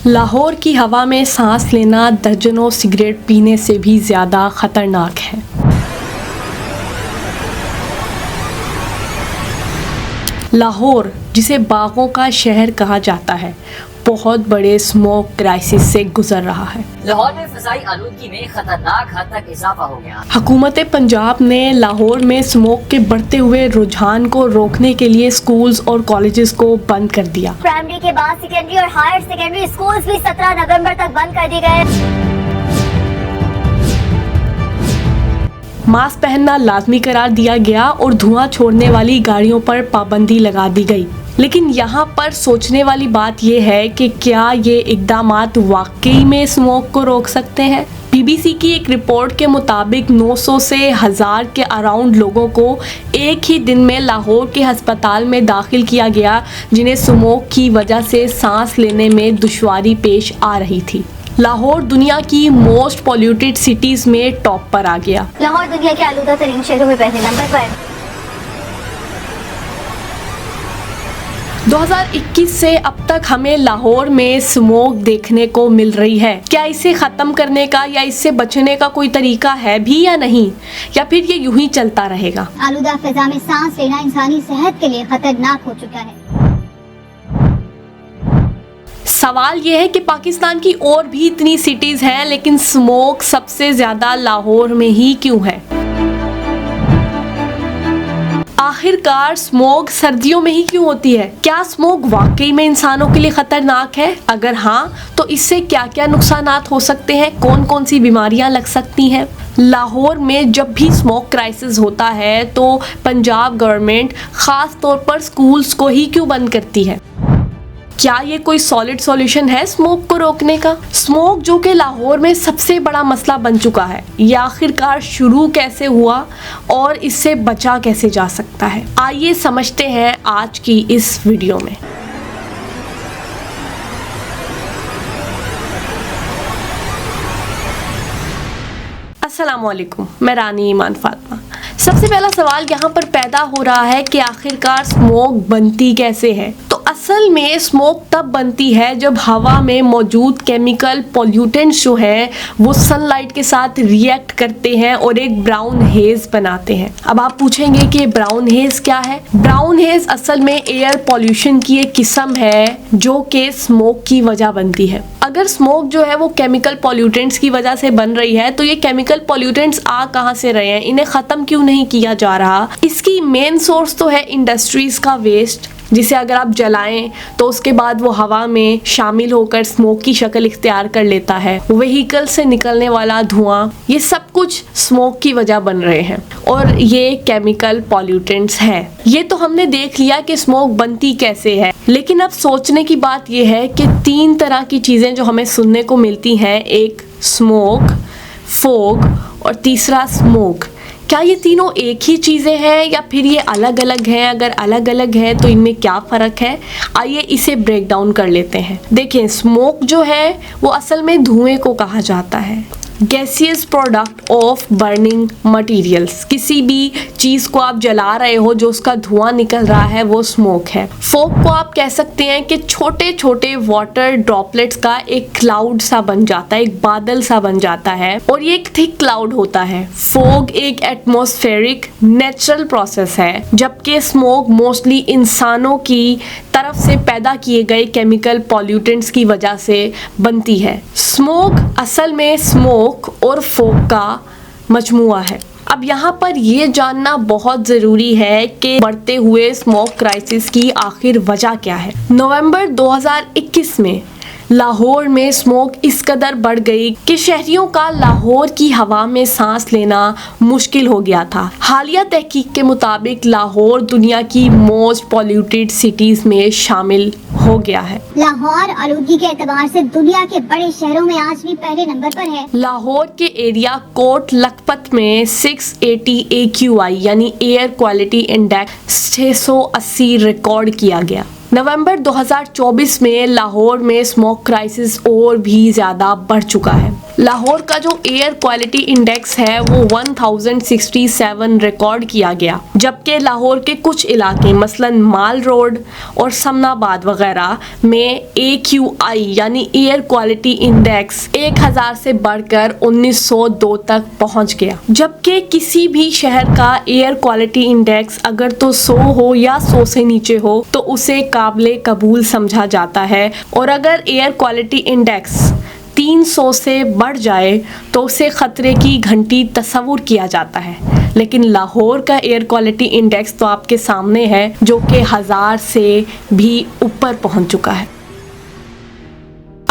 लाहौर की हवा में सांस लेना दर्जनों सिगरेट पीने से भी ज़्यादा ख़तरनाक है। लाहौर, जिसे बागों का शहर कहा जाता है, बहुत बड़े स्मोक क्राइसिस से गुजर रहा है। लाहौर में फ़ज़ाई आलूदगी में खतरनाक हद तक इजाफा हो गया। हुकूमत पंजाब ने लाहौर में स्मोक के बढ़ते हुए रुझान को रोकने के लिए स्कूल्स और कॉलेजेस को बंद कर दिया। प्राइमरी के बाद सेकेंडरी और हायर सेकेंडरी स्कूल्स भी 17 नवंबर तक बंद कर दिए गए। मास्क पहनना लाजमी करार दिया गया और धुआं छोड़ने वाली गाड़ियों पर पाबंदी लगा दी गई। लेकिन यहाँ पर सोचने वाली बात यह है कि क्या ये इक़दामात वाकई में स्मोक को रोक सकते हैं? BBC की एक रिपोर्ट के मुताबिक 900 से 1000 के अराउंड लोगों को एक ही दिन में लाहौर के अस्पताल में दाखिल किया गया, जिन्हें स्मोक की वजह से सांस लेने में दुश्वारी पेश आ रही थी। लाहौर दुनिया की मोस्ट पॉल्यूटेड सिटीज़ में टॉप पर आ गया। लाहौर दुनिया के आलूदा तरीन शहरों में पहले नंबर पर। 2021 से अब तक हमें लाहौर में स्मोक देखने को मिल रही है। क्या इसे ख़त्म करने का या इससे बचने का कोई तरीका है भी या नहीं, या फिर ये यूं ही चलता रहेगा? आलूदा फिजा में सांस लेना इंसानी सेहत के लिए खतरनाक हो चुका है। सवाल यह है कि पाकिस्तान की और भी इतनी सिटीज़ हैं, लेकिन स्मोक सबसे ज़्यादा लाहौर में ही क्यों है? आखिरकार स्मोक सर्दियों में ही क्यों होती है? क्या स्मोक वाकई में इंसानों के लिए खतरनाक है? अगर हाँ, तो इससे क्या क्या नुकसानात हो सकते हैं? कौन कौन सी बीमारियां लग सकती हैं? लाहौर में जब भी स्मोक क्राइसिस होता है तो पंजाब गवर्नमेंट ख़ास तौर पर स्कूल्स को ही क्यों बंद करती है? क्या ये कोई सॉलिड सॉल्यूशन है स्मोक को रोकने का? स्मोक जो कि लाहौर में सबसे बड़ा मसला बन चुका है, ये आखिरकार शुरू कैसे हुआ और इससे बचा कैसे जा सकता है? आइए समझते हैं आज की इस वीडियो में। अस्सलामुअलैकुम, मैं रानी ईमान फातिमा। सबसे पहला सवाल यहाँ पर पैदा हो रहा है कि आखिरकार स्मोक बनती कैसे है? तो असल में स्मोक तब बनती है जब हवा में मौजूद केमिकल पॉल्यूटेंट्स जो हैं वो सनलाइट के साथ रिएक्ट करते हैं और एक ब्राउन हेज बनाते हैं। अब आप पूछेंगे कि ब्राउन हेज क्या है? ब्राउन हेज असल में एयर पॉल्यूशन की एक किस्म है जो कि स्मोक की वजह बनती है। अगर स्मोक जो है वो केमिकल पॉल्यूटेंट्स की वजह से बन रही है, तो ये केमिकल पॉल्यूटेंट्स आ कहाँ से रहे हैं? इन्हें ख़त्म क्यों नहीं किया जा रहा? इसकी मेन सोर्स तो है इंडस्ट्रीज का वेस्ट, जिसे अगर आप जलाएं तो उसके बाद वो हवा में शामिल होकर स्मोक की शक्ल इख्तियार कर लेता है। व्हीकल से निकलने वाला धुआं, ये सब कुछ स्मोक की वजह बन रहे हैं और ये केमिकल पॉल्यूटेंट्स हैं। ये तो हमने देख लिया कि स्मोक बनती कैसे है, लेकिन अब सोचने की बात ये है कि 3 तरह की चीज़ें जो हमें सुनने को मिलती हैं, एक स्मोक, फोग और तीसरा स्मोक। क्या ये तीनों एक ही चीज़ें हैं या फिर ये अलग अलग हैं? अगर अलग अलग है तो इनमें क्या फ़र्क है? आइए इसे ब्रेक डाउन कर लेते हैं। देखें, स्मोक जो है वो असल में धुएं को कहा जाता है, gaseous product of burning materials. किसी भी चीज़ को आप जला रहे हो, जो उसका धुआं निकल रहा है, वो स्मोक है। फोग को आप कह सकते हैं कि छोटे छोटे वाटर ड्रॉपलेट्स का एक क्लाउड सा बन जाता है, एक बादल सा बन जाता है और ये एक थिक क्लाउड होता है। फोग एक एटमॉस्फेरिक नेचुरल प्रोसेस है, जबकि स्मोक मोस्टली इंसानों की तरफ से पैदा किए गए केमिकल पॉल्यूटेंट्स की वजह से बनती है। स्मोक असल में स्मोक और फोग का मजमुआ है। अब यहाँ पर ये जानना बहुत ज़रूरी है कि बढ़ते हुए स्मोक क्राइसिस की आखिर वजह क्या है। नवंबर 2021 में लाहौर में स्मोक इस कदर बढ़ गई कि शहरियों का लाहौर की हवा में सांस लेना मुश्किल हो गया था। हालिया तहकीक के मुताबिक लाहौर दुनिया की मोस्ट पॉल्यूटेड सिटीज़ में शामिल हो गया है। लाहौर आलूदगी के एतबार से दुनिया के बड़े शहरों में आज भी पहले नंबर पर है। लाहौर के एरिया कोट लखपत में 680 AQI यानी एयर क्वालिटी इंडेक्स 680 रिकॉर्ड किया गया। नवंबर 2024 में लाहौर में स्मोक क्राइसिस और भी ज़्यादा बढ़ चुका है। लाहौर का जो एयर क्वालिटी इंडेक्स है वो 1067 रिकॉर्ड किया गया, जबकि लाहौर के कुछ इलाके मसलन माल रोड और समनाबाद वगैरह में AQI यानी एयर क्वालिटी इंडेक्स 1000 से बढ़कर 1902 तक पहुंच गया। जबकि किसी भी शहर का एयर क्वालिटी इंडेक्स अगर तो 100 हो या 100 से नीचे हो तो उसे काबिले कबूल समझा जाता है, और अगर एयर क्वालिटी इंडेक्स 300 से बढ़ जाए तो उसे खतरे की घंटी तस्वुर किया जाता है। लेकिन लाहौर का एयर क्वालिटी इंडेक्स तो आपके सामने है, जो कि 1000 से भी ऊपर पहुंच चुका है।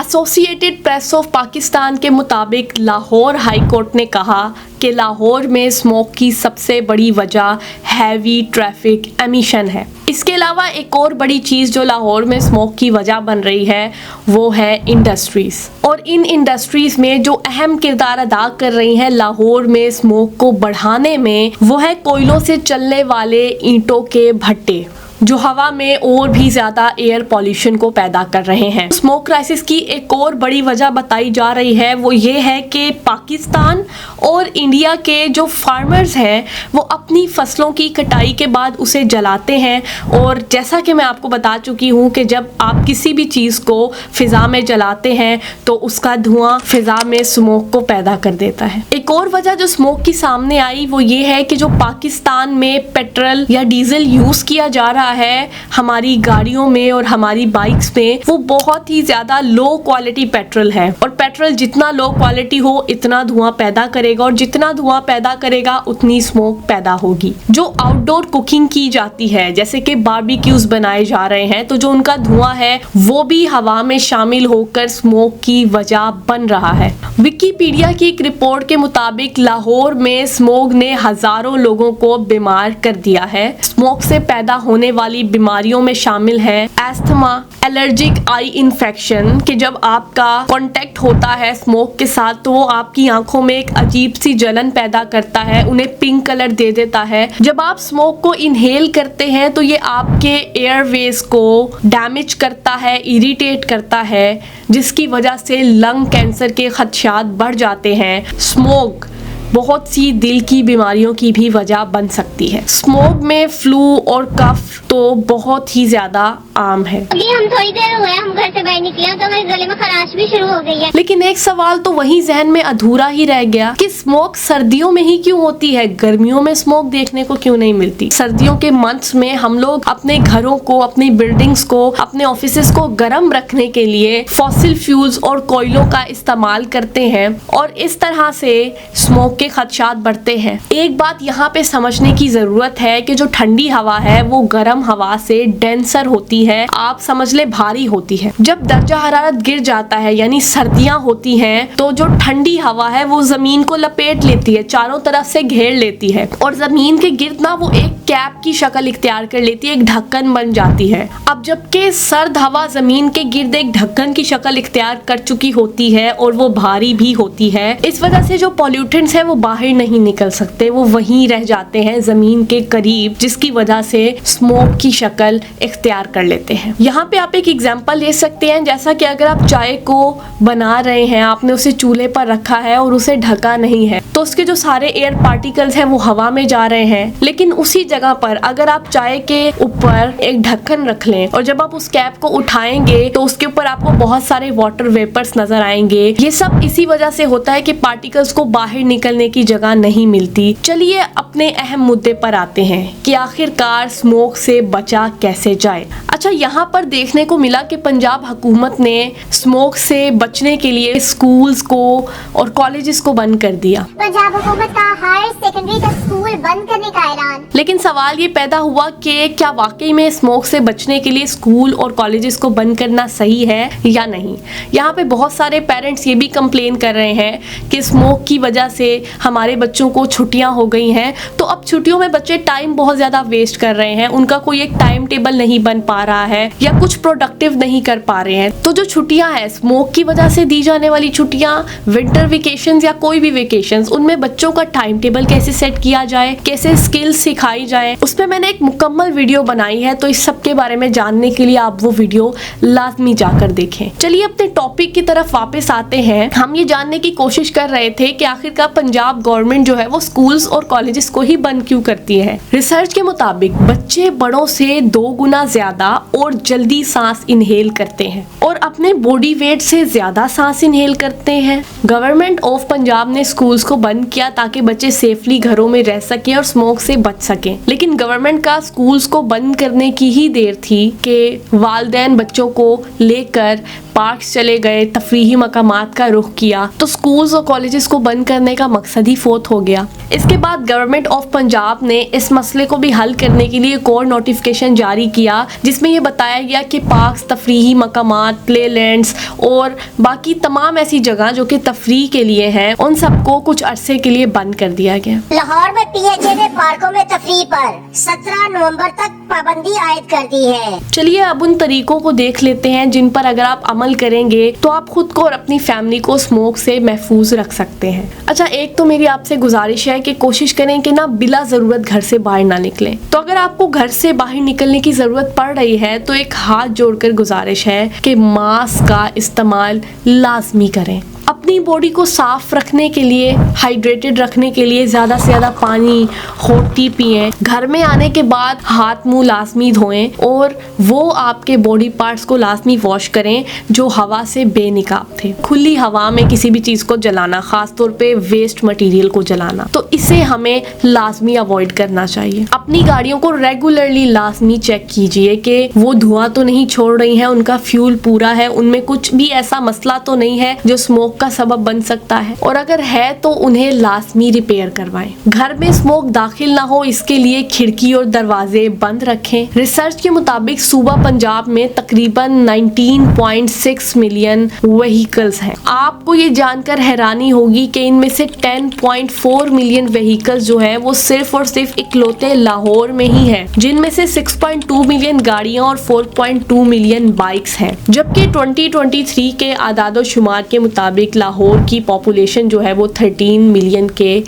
एसोसिएटेड प्रेस ऑफ पाकिस्तान के मुताबिक लाहौर हाई कोर्ट ने कहा कि लाहौर में स्मोक की सबसे बड़ी वजह हैवी ट्रैफिक एमिशन है। इसके अलावा एक और बड़ी चीज़ जो लाहौर में स्मोक की वजह बन रही है वो है इंडस्ट्रीज़, और इन इंडस्ट्रीज़ में जो अहम किरदार अदा कर रही हैं लाहौर में स्मोक को बढ़ाने में, वो है कोयलों से चलने वाले ईंटों के भट्टे, जो हवा में और भी ज़्यादा एयर पॉल्यूशन को पैदा कर रहे हैं। स्मोक क्राइसिस की एक और बड़ी वजह बताई जा रही है वो ये है कि पाकिस्तान और इंडिया के जो फार्मर्स हैं वो अपनी फसलों की कटाई के बाद उसे जलाते हैं, और जैसा कि मैं आपको बता चुकी हूँ कि जब आप किसी भी चीज़ को फ़िज़ा में जलाते हैं तो उसका धुआं फ़िज़ा में स्मोक को पैदा कर देता है। एक और वजह जो स्मोक की सामने आई वो ये है कि जो पाकिस्तान में पेट्रोल या डीजल यूज़ किया जा रहा है हमारी गाड़ियों में और हमारी बाइक्स में, वो बहुत ही ज़्यादा लो क्वालिटी पेट्रोल है, और पेट्रोल जितना लो क्वालिटी हो इतना धुआं पैदा करेगा, और जितना धुआं पैदा करेगा उतनी स्मोक पैदा होगी। जो आउटडोर कुकिंग की जाती है, जैसे कि बारबेक्यूज बनाए जा रहे हैं, तो जो उनका धुआं है वो भी हवा में शामिल होकर स्मोक की वजह बन रहा है। विकिपीडिया की एक रिपोर्ट के मुताबिक लाहौर में स्मोक ने हजारों लोगों को बीमार कर दिया है। स्मोक से पैदा होने वाली बीमारियों में शामिल है एस्थमा, एलर्जिक आई इन्फेक्शन, कि जब आपका कांटेक्ट होता है स्मोक के साथ तो वो आपकी आंखों में एक अजीब सी जलन पैदा करता है, उन्हें पिंक कलर दे देता है। जब आप स्मोक को इनहेल करते हैं तो ये आपके एयरवेज को डैमेज करता है, इरिटेट करता है, जिसकी वजह से लंग कैंसर के खदशात बढ़ जाते हैं। स्मोक बहुत सी दिल की बीमारियों की भी वजह बन सकती है। स्मोक में फ्लू और कफ तो बहुत ही ज्यादा आम है। अभी हम थोड़ी देर हुए हम घर से बाहर निकले तो मेरे गले में खराश भी शुरू हो गई है। लेकिन एक सवाल तो वही जहन में अधूरा ही रह गया कि स्मोक सर्दियों में ही क्यों होती है, गर्मियों में स्मोक देखने को क्यों नहीं मिलती। सर्दियों के मंथ्स में हम लोग अपने घरों को, अपनी बिल्डिंग्स को, अपने ऑफिसेस को गर्म रखने के लिए फॉसिल फ्यूल्स और कोयलों का इस्तेमाल करते हैं, और इस तरह से स्मोक के खदशात बढ़ते हैं। एक बात यहाँ पे समझने की जरूरत है कि जो ठंडी हवा है वो गर्म हवा से डेंसर होती है, आप समझ ले भारी होती है। जब दर्जा हरारत गिर जाता है यानी सर्दियां होती हैं, तो जो ठंडी हवा है वो जमीन को लपेट लेती है, चारों तरफ से घेर लेती है, और जमीन के गिर्द ना वो एक कैप की शक्ल इख्तियार कर लेती है, एक ढक्कन बन जाती है। अब जबकि सर्द हवा जमीन के गिर्द एक ढक्कन की शक्ल इख्तियार कर चुकी होती है और वो भारी भी होती है, इस वजह से जो पॉल्यूटेंट्स है वो बाहर नहीं निकल सकते, वो वहीं रह जाते हैं जमीन के करीब, जिसकी वजह से स्मोक की शक्ल इख्तियार कर लेते हैं। यहाँ पे आप एक एग्जांपल ले सकते हैं, जैसा कि अगर आप चाय को बना रहे हैं, आपने उसे चूल्हे पर रखा है और उसे ढका नहीं है, तो उसके जो सारे एयर पार्टिकल्स हैं वो हवा में जा रहे हैं। लेकिन उसी जगह पर अगर आप चाय के ऊपर एक ढक्कन रख लें और जब आप उस कैप को उठाएंगे तो उसके ऊपर आपको बहुत सारे वाटर वेपर्स नजर आएंगे। ये सब इसी वजह से होता है कि पार्टिकल्स को बाहर निकलने की जगह नहीं मिलती। चलिए अपने अहम मुद्दे पर आते हैं कि आखिरकार स्मोक से बचा कैसे जाए। अच्छा, यहाँ पर देखने को मिला कि पंजाब हुकूमत ने स्मोक से बचने के लिए स्कूल्स को और कॉलेजेस को बंद कर दिया। पंजाब हुकूमत का हायर सेकेंडरी तक स्कूल बंद करने का ऐलान। लेकिन सवाल ये पैदा हुआ कि क्या वाकई में स्मोक से बचने के लिए स्कूल और कॉलेजेस को बंद करना सही है या नहीं। यहाँ पे बहुत सारे पेरेंट्स ये भी कंप्लेन कर रहे हैं कि स्मोक की वजह से हमारे बच्चों को छुट्टियां हो गई हैं, तो अब छुट्टियों में बच्चे टाइम बहुत ज़्यादा वेस्ट कर रहे हैं, उनका कोई एक टाइम टेबल नहीं बन पा रहा है या कुछ प्रोडक्टिव नहीं कर पा रहे हैं। तो जो छुट्टियां हैं स्मोक की वजह से दी जाने वाली छुट्टियां, विंटर वेकेशंस या कोई भी वेकेशंस, उनमें बच्चों का टाइम टेबल कैसे सेट किया जाए, कैसे स्किल्स सिखाई जाए, उस पर मैंने एक मुकम्मल वीडियो बनाई है। तो इस सब के बारे में जानने के लिए आप वो वीडियो लाजमी जाकर देखें। चलिए अपने टॉपिक की तरफ वापस आते हैं। हम ये जानने की कोशिश कर रहे थे कि आखिरकार पंजाब गवर्नमेंट जो है वो स्कूल्स और कॉलेजेस को ही बंद क्यों करती है। रिसर्च के मुताबिक बच्चे बड़ों से 2 गुना ज्यादा और जल्दी सांस इनहेल करते हैं और अपने बॉडी वेट से ज्यादा सांस इनहेल करते हैं। गवर्नमेंट ऑफ पंजाब ने स्कूल्स को बंद किया ताकि बच्चे सेफली घरों में रह सके और स्मोक से बच सके, लेकिन गवर्नमेंट का स्कूल्स को बंद करने की ही देर थी कि वालिदैन बच्चों को लेकर पार्क्स चले गए, तफरीही मकामात का रुख किया, तो स्कूल्स और कॉलेजेस को बंद करने का मकसद ही फोत हो गया। इसके बाद गवर्नमेंट ऑफ पंजाब ने इस मसले को भी हल करने के लिए एक और नोटिफिकेशन जारी किया जिसमें यह बताया गया कि पार्क्स, तफरीही मकामात, प्लेलैंड्स और बाकी तमाम ऐसी जगह जो कि तफरीह के लिए हैं, उन सबको कुछ अरसे के लिए बंद कर दिया गया। लाहौर में पीएचए ने पार्कों में तफरीह पर 17 नवंबर तक पाबंदी आयद कर दी है। चलिए अब उन तरीकों को देख लेते हैं जिन पर अगर आप अमल करेंगे तो आप खुद को और अपनी फैमिली को स्मोक से महफूज रख सकते हैं। अच्छा, एक तो मेरी आपसे गुजारिश है कि कोशिश करें कि ना बिला जरूरत घर से बाहर ना निकलें। तो अगर आपको घर से बाहर निकलने की जरूरत पड़ रही है तो एक हाथ जोड़कर गुजारिश है कि मास्क का इस्तेमाल लाजमी करें। अपनी बॉडी को साफ रखने के लिए, हाइड्रेटेड रखने के लिए ज़्यादा से ज़्यादा पानी, हॉट टी पिएं। घर में आने के बाद हाथ मुंह लाजमी धोएं और वो आपके बॉडी पार्ट्स को लाजमी वॉश करें जो हवा से बेनिकाब थे। खुली हवा में किसी भी चीज़ को जलाना, ख़ास तौर पे वेस्ट मटेरियल को जलाना, तो इसे हमें लाजमी अवॉइड करना चाहिए। अपनी गाड़ियों को रेगुलरली लाजमी चेक कीजिए कि वो धुआं तो नहीं छोड़ रही हैं, उनका फ्यूल पूरा है, उनमें कुछ भी ऐसा मसला तो नहीं है जो स्मोक का सबब बन सकता है, और अगर है तो उन्हें लाजमी रिपेयर करवाएं। घर में स्मोक दाखिल ना हो इसके लिए खिड़की और दरवाजे बंद रखें। रिसर्च के मुताबिक सूबा पंजाब में तकरीबन 19.6 मिलियन व्हीकल्स हैं। आपको ये जानकर हैरानी होगी कि इनमें से 10.4 मिलियन व्हीकल्स जो है वो सिर्फ और सिर्फ इकलौते लाहौर में ही है, जिनमें से 6.2 मिलियन गाड़ियां और 4.2 मिलियन बाइक्स हैं। जबकि 2023 के आदादो शुमार के मुताबिक लाहौर की पॉपुलेशन जो है वो 13 मिलियन के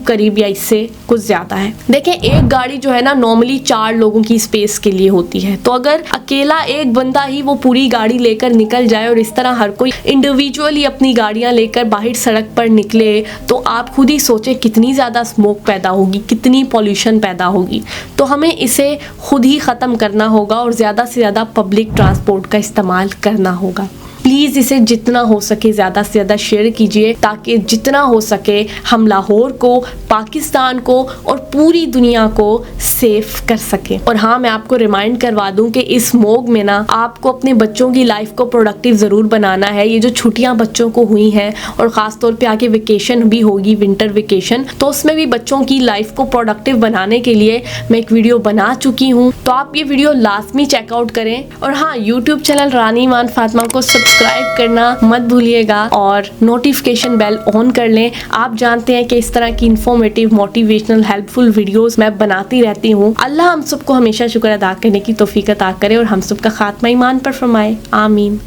करीब या इससे कुछ ज़्यादा है। देखें, एक गाड़ी जो है ना नॉर्मली 4 लोगों की स्पेस के लिए होती है, तो अगर अकेला एक बंदा ही वो पूरी गाड़ी लेकर निकल जाए और इस तरह हर कोई इंडिविजुअली अपनी गाड़ियां लेकर बाहर सड़क पर निकले तो आप खुद ही सोचें कितनी ज़्यादा स्मोक पैदा होगी, कितनी पॉल्यूशन पैदा होगी। तो हमें इसे खुद ही ख़त्म करना होगा और ज़्यादा से ज़्यादा पब्लिक ट्रांसपोर्ट का इस्तेमाल करना होगा। प्लीज़ इसे जितना हो सके ज़्यादा से ज़्यादा शेयर कीजिए ताकि जितना हो सके हम लाहौर को, पाकिस्तान को और पूरी दुनिया को सेफ कर सकें। और हाँ, मैं आपको रिमाइंड करवा दूं कि इस स्मोक में ना आपको अपने बच्चों की लाइफ को प्रोडक्टिव ज़रूर बनाना है। ये जो छुट्टियां बच्चों को हुई हैं और ख़ास तौर पे आगे वेकेशन भी होगी, विंटर वेकेशन, तो उसमें भी बच्चों की लाइफ को प्रोडक्टिव बनाने के लिए मैं एक वीडियो बना चुकी हूँ, तो आप ये वीडियो लाजमी चेकआउट करें। और हाँ, यूट्यूब चैनल रानी ईमान फातिमा को सब्सक्राइब करना मत भूलिएगा और नोटिफिकेशन बेल ऑन कर लें। आप जानते हैं कि इस तरह की इंफॉर्मेटिव, मोटिवेशनल, हेल्पफुल वीडियोस मैं बनाती रहती हूँ। अल्लाह हम सबको हमेशा शुक्र अदा करने की तौफीक अता करे और हम सबका खात्मा ईमान पर फरमाए। आमीन।